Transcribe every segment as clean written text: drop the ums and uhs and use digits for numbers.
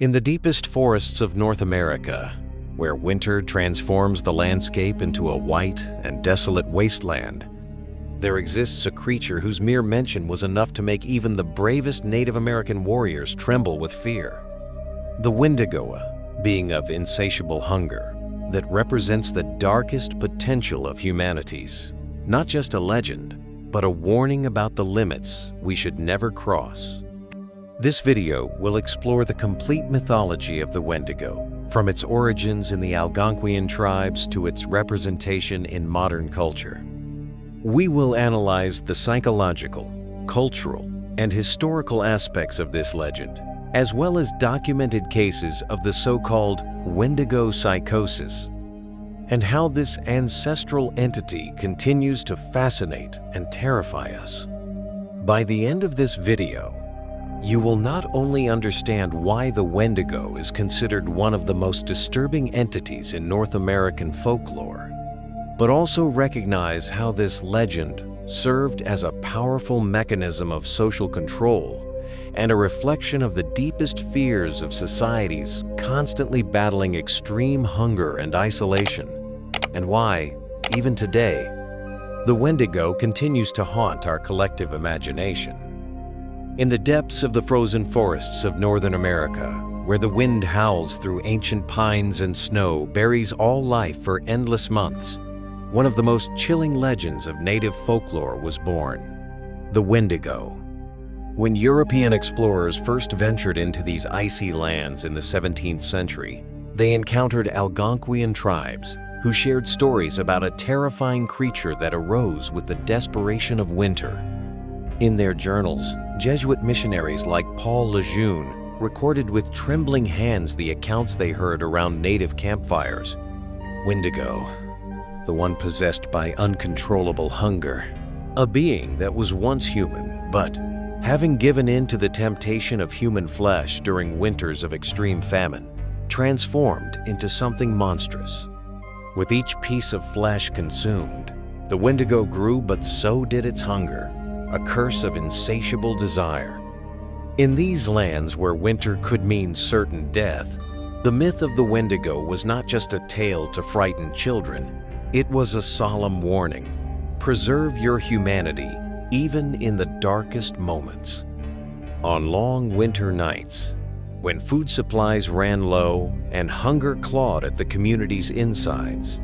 In the deepest forests of North America, where winter transforms the landscape into a white and desolate wasteland, there exists a creature whose mere mention was enough to make even the bravest Native American warriors tremble with fear. The Wendigo, being of insatiable hunger, that represents the darkest potential of humanity's, not just a legend, but a warning about the limits we should never cross. This video will explore the complete mythology of the Wendigo, from its origins in the Algonquian tribes to its representation in modern culture. We will analyze the psychological, cultural, and historical aspects of this legend, as well as documented cases of the so-called Wendigo psychosis, and how this ancestral entity continues to fascinate and terrify us. By the end of this video, you will not only understand why the Wendigo is considered one of the most disturbing entities in North American folklore, but also recognize how this legend served as a powerful mechanism of social control and a reflection of the deepest fears of societies constantly battling extreme hunger and isolation, and why, even today, the Wendigo continues to haunt our collective imagination. In the depths of the frozen forests of Northern America, where the wind howls through ancient pines and snow buries all life for endless months, one of the most chilling legends of native folklore was born: the Wendigo. When European explorers first ventured into these icy lands in the 17th century, they encountered Algonquian tribes who shared stories about a terrifying creature that arose with the desperation of winter. In their journals, Jesuit missionaries like Paul Lejeune recorded with trembling hands the accounts they heard around native campfires. Wendigo, the one possessed by uncontrollable hunger, a being that was once human, but having given in to the temptation of human flesh during winters of extreme famine, transformed into something monstrous. With each piece of flesh consumed, the Wendigo grew, but so did its hunger, a curse of insatiable desire. In these lands where winter could mean certain death, the myth of the Wendigo was not just a tale to frighten children, it was a solemn warning: preserve your humanity even in the darkest moments. On long winter nights, when food supplies ran low and hunger clawed at the community's insides,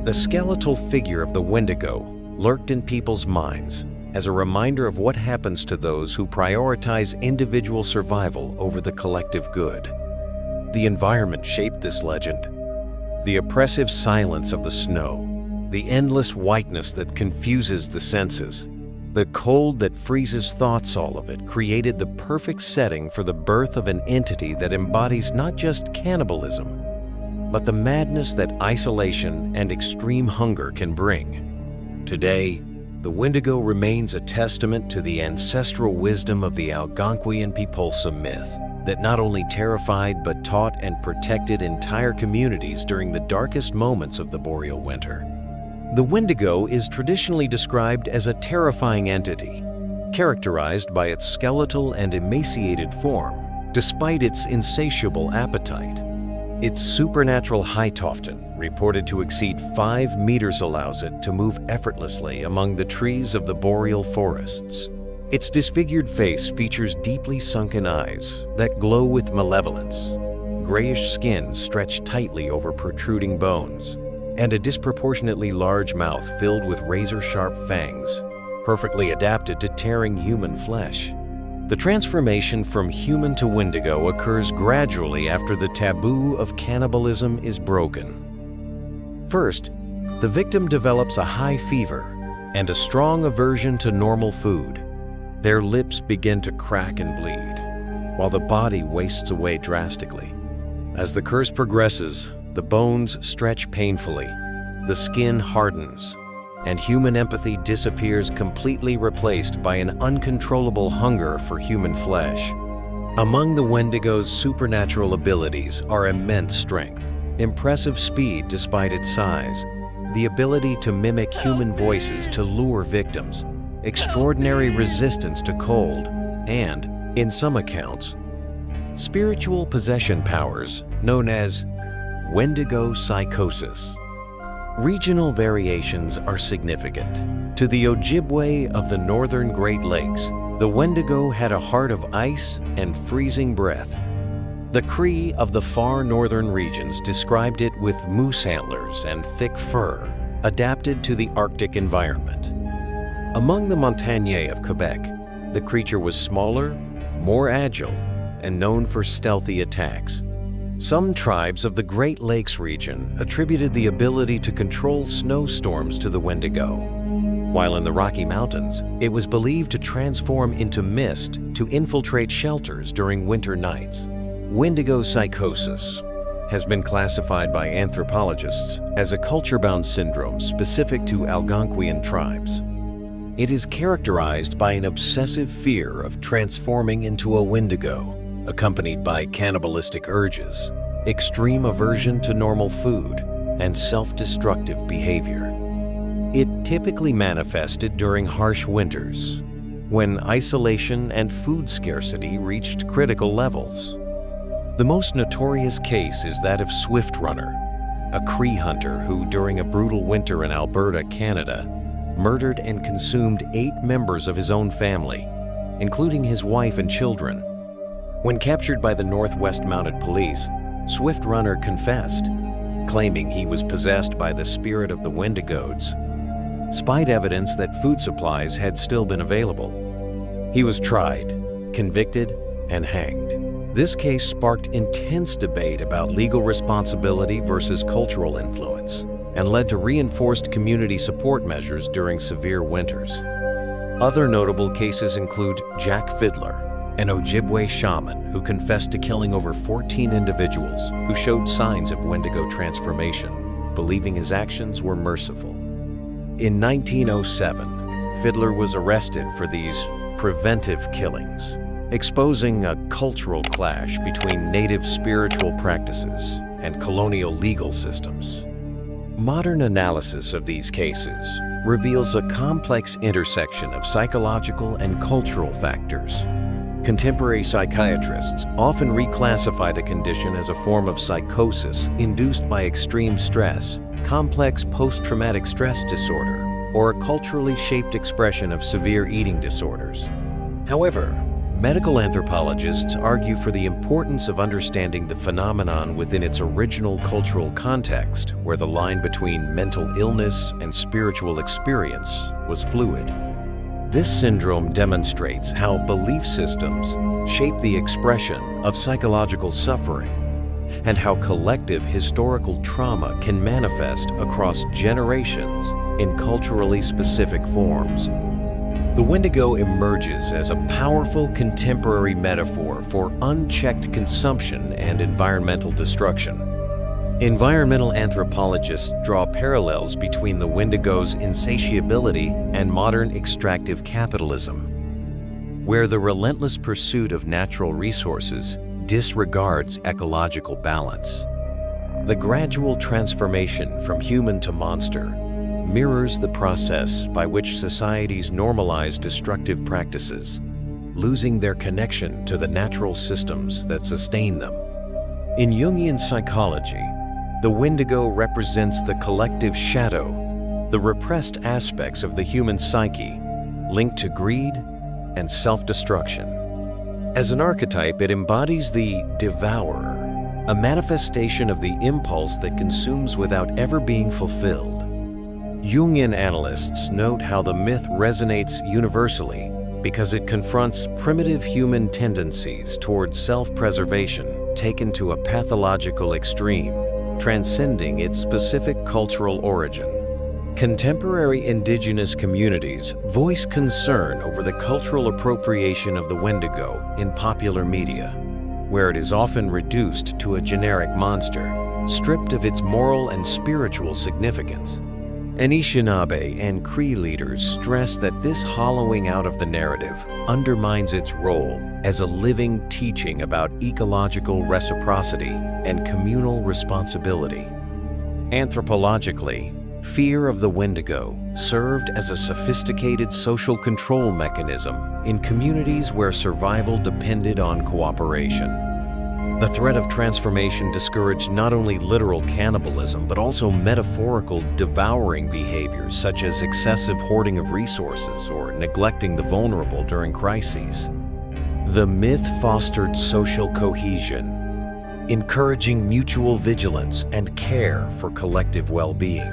the skeletal figure of the Wendigo lurked in people's minds as a reminder of what happens to those who prioritize individual survival over the collective good. The environment shaped this legend. The oppressive silence of the snow, the endless whiteness that confuses the senses, the cold that freezes thoughts, all of it created the perfect setting for the birth of an entity that embodies not just cannibalism, but the madness that isolation and extreme hunger can bring. Today, the Wendigo remains a testament to the ancestral wisdom of the Algonquian People's myth that not only terrified but taught and protected entire communities during the darkest moments of the boreal winter. The Wendigo is traditionally described as a terrifying entity, characterized by its skeletal and emaciated form, despite its insatiable appetite. Its supernatural height, often reported to exceed 5 meters, allows it to move effortlessly among the trees of the boreal forests. Its disfigured face features deeply sunken eyes that glow with malevolence, grayish skin stretched tightly over protruding bones, and a disproportionately large mouth filled with razor-sharp fangs, perfectly adapted to tearing human flesh. The transformation from human to Wendigo occurs gradually after the taboo of cannibalism is broken. First, the victim develops a high fever and a strong aversion to normal food. Their lips begin to crack and bleed, while the body wastes away drastically. As the curse progresses, the bones stretch painfully, the skin hardens, and human empathy disappears, completely replaced by an uncontrollable hunger for human flesh. Among the Wendigo's supernatural abilities are immense strength, impressive speed despite its size, the ability to mimic human voices to lure victims, extraordinary resistance to cold, and, in some accounts, Spiritual possession powers, known as Wendigo psychosis. Regional variations are significant. To the Ojibwe of the northern Great Lakes, the Wendigo had a heart of ice and freezing breath. The Cree of the far northern regions described it with moose antlers and thick fur, adapted to the Arctic environment. Among the Montagnais of Quebec, the creature was smaller, more agile, and known for stealthy attacks. Some tribes of the Great Lakes region attributed the ability to control snowstorms to the Wendigo, while in the Rocky Mountains, it was believed to transform into mist to infiltrate shelters during winter nights. Wendigo psychosis has been classified by anthropologists as a culture-bound syndrome specific to Algonquian tribes. It is characterized by an obsessive fear of transforming into a Wendigo, accompanied by cannibalistic urges, extreme aversion to normal food, and self-destructive behavior. It typically manifested during harsh winters, when isolation and food scarcity reached critical levels. The most notorious case is that of Swift Runner, a Cree hunter who, during a brutal winter in Alberta, Canada, murdered and consumed 8 members of his own family, including his wife and children. When captured by the Northwest Mounted Police, Swift Runner confessed, claiming he was possessed by the spirit of the Wendigos, despite evidence that food supplies had still been available. He was tried, convicted, and hanged. This case sparked intense debate about legal responsibility versus cultural influence, and led to reinforced community support measures during severe winters. Other notable cases include Jack Fiddler, an Ojibwe shaman who confessed to killing over 14 individuals who showed signs of Wendigo transformation, believing his actions were merciful. In 1907, Fiddler was arrested for these preventive killings, exposing a cultural clash between native spiritual practices and colonial legal systems. Modern analysis of these cases reveals a complex intersection of psychological and cultural factors. Contemporary psychiatrists often reclassify the condition as a form of psychosis induced by extreme stress, complex post-traumatic stress disorder, or a culturally shaped expression of severe eating disorders. However, medical anthropologists argue for the importance of understanding the phenomenon within its original cultural context, where the line between mental illness and spiritual experience was fluid. This syndrome demonstrates how belief systems shape the expression of psychological suffering, and how collective historical trauma can manifest across generations in culturally specific forms. The Wendigo emerges as a powerful contemporary metaphor for unchecked consumption and environmental destruction. Environmental anthropologists draw parallels between the Wendigo's insatiability and modern extractive capitalism, where the relentless pursuit of natural resources disregards ecological balance. The gradual transformation from human to monster mirrors the process by which societies normalize destructive practices, losing their connection to the natural systems that sustain them. In Jungian psychology, the Wendigo represents the collective shadow, the repressed aspects of the human psyche, linked to greed and self-destruction. As an archetype, it embodies the devourer, a manifestation of the impulse that consumes without ever being fulfilled. Jungian analysts note how the myth resonates universally because it confronts primitive human tendencies toward self-preservation taken to a pathological extreme, transcending its specific cultural origin. Contemporary indigenous communities voice concern over the cultural appropriation of the Wendigo in popular media, where it is often reduced to a generic monster, stripped of its moral and spiritual significance. Anishinaabe and Cree leaders stress that this hollowing out of the narrative undermines its role as a living teaching about ecological reciprocity and communal responsibility. Anthropologically, fear of the Wendigo served as a sophisticated social control mechanism in communities where survival depended on cooperation. The threat of transformation discouraged not only literal cannibalism, but also metaphorical devouring behaviors such as excessive hoarding of resources or neglecting the vulnerable during crises. The myth fostered social cohesion, encouraging mutual vigilance and care for collective well-being.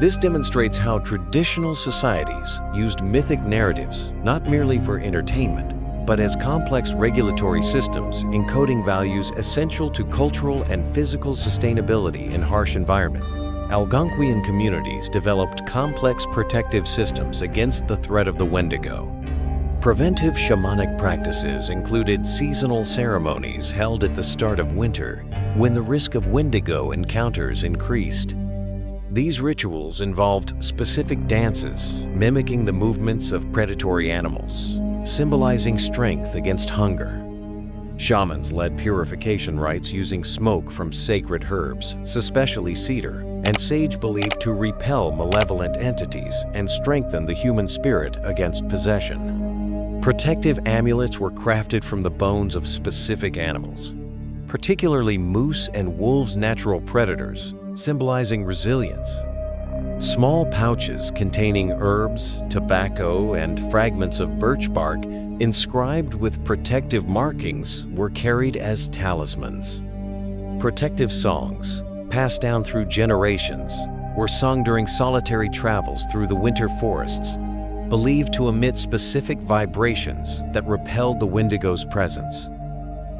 This demonstrates how traditional societies used mythic narratives not merely for entertainment, but as complex regulatory systems encoding values essential to cultural and physical sustainability in harsh environments. Algonquian communities developed complex protective systems against the threat of the Wendigo. Preventive shamanic practices included seasonal ceremonies held at the start of winter when the risk of Wendigo encounters increased. These rituals involved specific dances mimicking the movements of predatory animals, symbolizing strength against hunger. Shamans led purification rites using smoke from sacred herbs, especially cedar, and sage believed to repel malevolent entities and strengthen the human spirit against possession. Protective amulets were crafted from the bones of specific animals, particularly moose and wolves' natural predators, symbolizing resilience. Small pouches containing herbs, tobacco, and fragments of birch bark inscribed with protective markings were carried as talismans. Protective songs, passed down through generations, were sung during solitary travels through the winter forests, believed to emit specific vibrations that repelled the Wendigo's presence.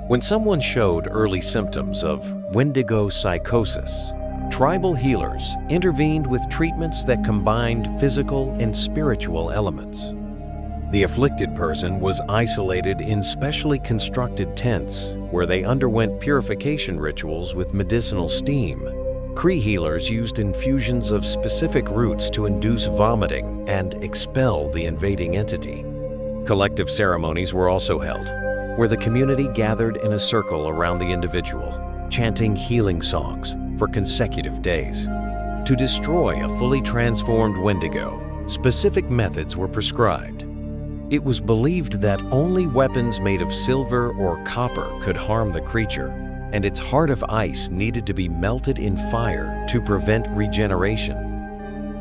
When someone showed early symptoms of Wendigo psychosis, tribal healers intervened with treatments that combined physical and spiritual elements. The afflicted person was isolated in specially constructed tents where they underwent purification rituals with medicinal steam. Cree healers used infusions of specific roots to induce vomiting and expel the invading entity. Collective ceremonies were also held, where the community gathered in a circle around the individual, chanting healing songs for consecutive days. To destroy a fully transformed Wendigo, specific methods were prescribed. It was believed that only weapons made of silver or copper could harm the creature, and its heart of ice needed to be melted in fire to prevent regeneration.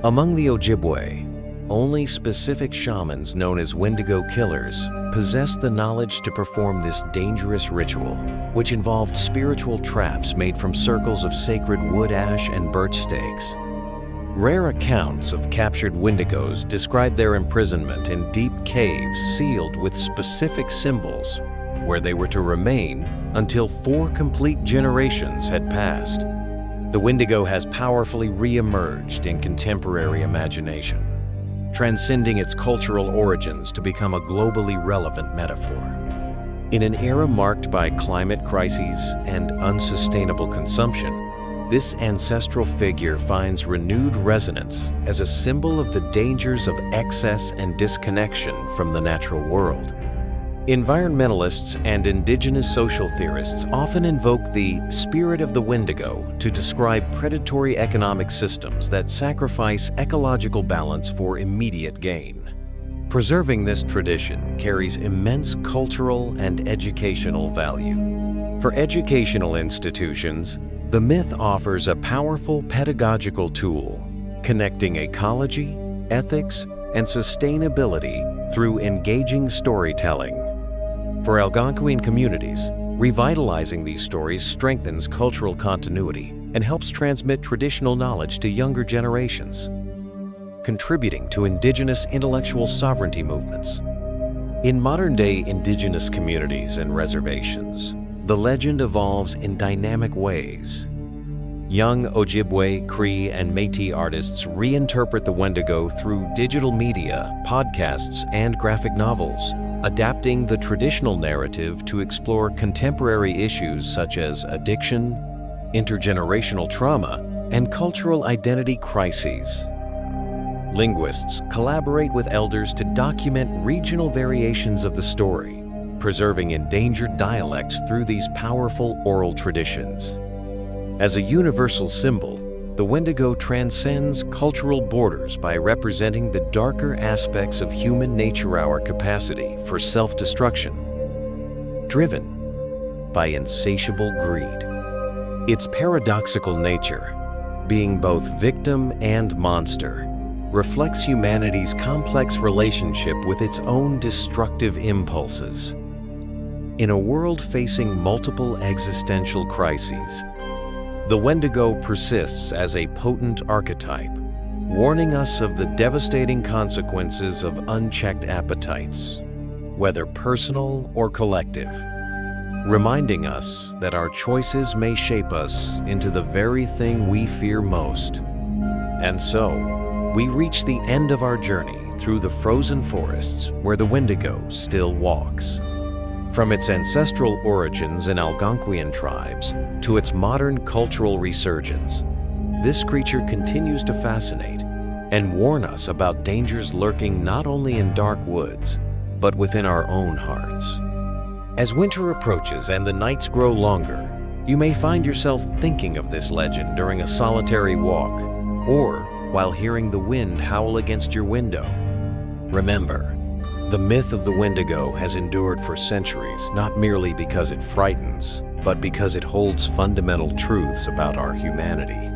Among the Ojibwe, only specific shamans known as Wendigo killers possessed the knowledge to perform this dangerous ritual, which involved spiritual traps made from circles of sacred wood ash and birch stakes. Rare accounts of captured Wendigos describe their imprisonment in deep caves sealed with specific symbols, where they were to remain until 4 complete generations had passed. The Wendigo has powerfully re-emerged in contemporary imagination, transcending its cultural origins to become a globally relevant metaphor. In an era marked by climate crises and unsustainable consumption, this ancestral figure finds renewed resonance as a symbol of the dangers of excess and disconnection from the natural world. Environmentalists and indigenous social theorists often invoke the spirit of the Wendigo to describe predatory economic systems that sacrifice ecological balance for immediate gain. Preserving this tradition carries immense cultural and educational value. For educational institutions, the myth offers a powerful pedagogical tool, connecting ecology, ethics, and sustainability through engaging storytelling. For Algonquian communities, revitalizing these stories strengthens cultural continuity and helps transmit traditional knowledge to younger generations, contributing to indigenous intellectual sovereignty movements. In modern-day indigenous communities and reservations, the legend evolves in dynamic ways. Young Ojibwe, Cree, and Métis artists reinterpret the Wendigo through digital media, podcasts, and graphic novels, adapting the traditional narrative to explore contemporary issues such as addiction, intergenerational trauma, and cultural identity crises. Linguists collaborate with elders to document regional variations of the story, preserving endangered dialects through these powerful oral traditions. As a universal symbol, the Wendigo transcends cultural borders by representing the darker aspects of human nature, our capacity for self-destruction. Driven by insatiable greed. Its paradoxical nature, being both victim and monster, reflects humanity's complex relationship with its own destructive impulses. In a world facing multiple existential crises, the Wendigo persists as a potent archetype, warning us of the devastating consequences of unchecked appetites, whether personal or collective, reminding us that our choices may shape us into the very thing we fear most. And so, we reach the end of our journey through the frozen forests where the Wendigo still walks. From its ancestral origins in Algonquian tribes to its modern cultural resurgence, this creature continues to fascinate and warn us about dangers lurking not only in dark woods, but within our own hearts. As winter approaches and the nights grow longer, you may find yourself thinking of this legend during a solitary walk, or while hearing the wind howl against your window. Remember, the myth of the Wendigo has endured for centuries, not merely because it frightens, but because it holds fundamental truths about our humanity.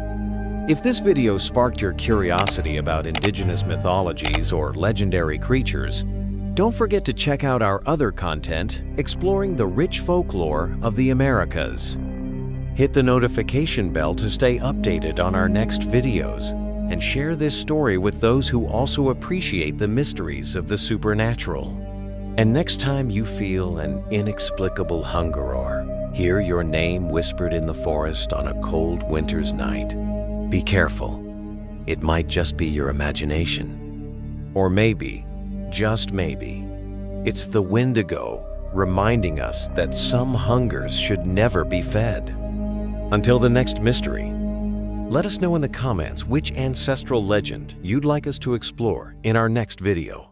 If this video sparked your curiosity about indigenous mythologies or legendary creatures, don't forget to check out our other content exploring the rich folklore of the Americas. Hit the notification bell to stay updated on our next videos, and share this story with those who also appreciate the mysteries of the supernatural. And next time you feel an inexplicable hunger or hear your name whispered in the forest on a cold winter's night, be careful. It might just be your imagination. Or maybe, just maybe, it's the Wendigo reminding us that some hungers should never be fed. Until the next mystery, let us know in the comments which ancestral legend you'd like us to explore in our next video.